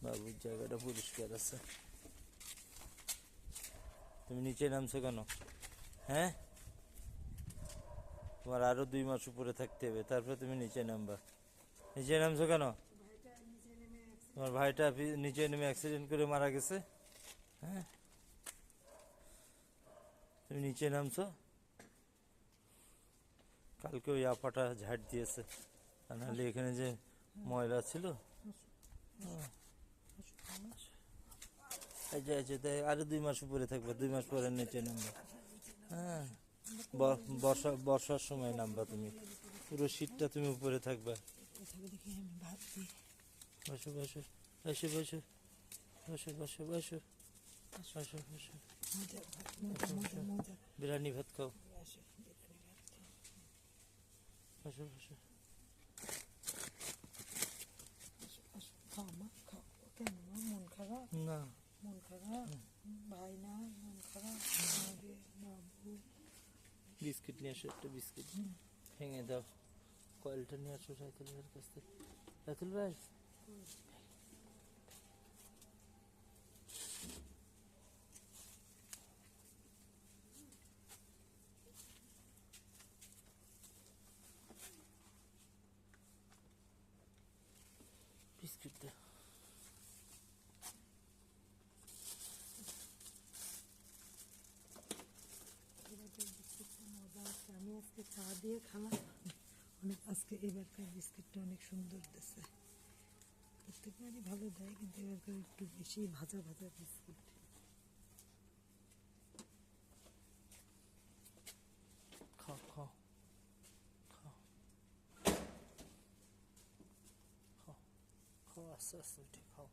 বাবুর জায়গাটা পরিষ্কার আছে। তুমি নিচে নামছো কেন? হ্যাঁ, তোমার আরো 2 মাস উপরে থাকতে হবে, তারপরে তুমি নিচে নামবা। নিচে নামছো কেন? তোমার ভাইটা নিচে নেমে অ্যাক্সিডেন্ট করে মারা গেছে। হ্যাঁ, তুমি নিচে নামছো। কালকে ওই আপাটা ঝাড় দিয়েছে, তা নাহলে এখানে যে ময়লা ছিল। এই যে তাই আরো 2 মাস উপরে থাকবে, 2 মাস পরে নিচে নামবা। হ্যাঁ, বর্ষার সময় নামবা তুমি, পুরো শীতটা তুমি উপরে থাকবা। বসো বসো বসো বসো বসো বসো বসো বসো বসো, বিরিয়ানি ভাত খাও। বসো বসো। মন খারাপ, না, মন খারাপ, ভাই না মন খারাপ, বাবু বিস্কিট নিয়ে আসো, একটা বিস্কিট ভেঙে দাও। কয়েলটা নিয়ে আসো রাইতুল ভাইয়ের কাছ থেকে। রাইতুল ভাই, বিস্কিট দাও। মজা আছে। আমি আজকে চা দিয়ে খালাম অনেক, আজকে এবারকার বিস্কিটটা অনেক সুন্দর দিচ্ছে। প্রত্যেকবারই ভালো দেয়, কিন্তু এবারকার একটু বেশি ভাজা ভাজা বিস্কিট। খাও খাও খাও খাও খাও, আস্তে আস্তে উঠে খাও।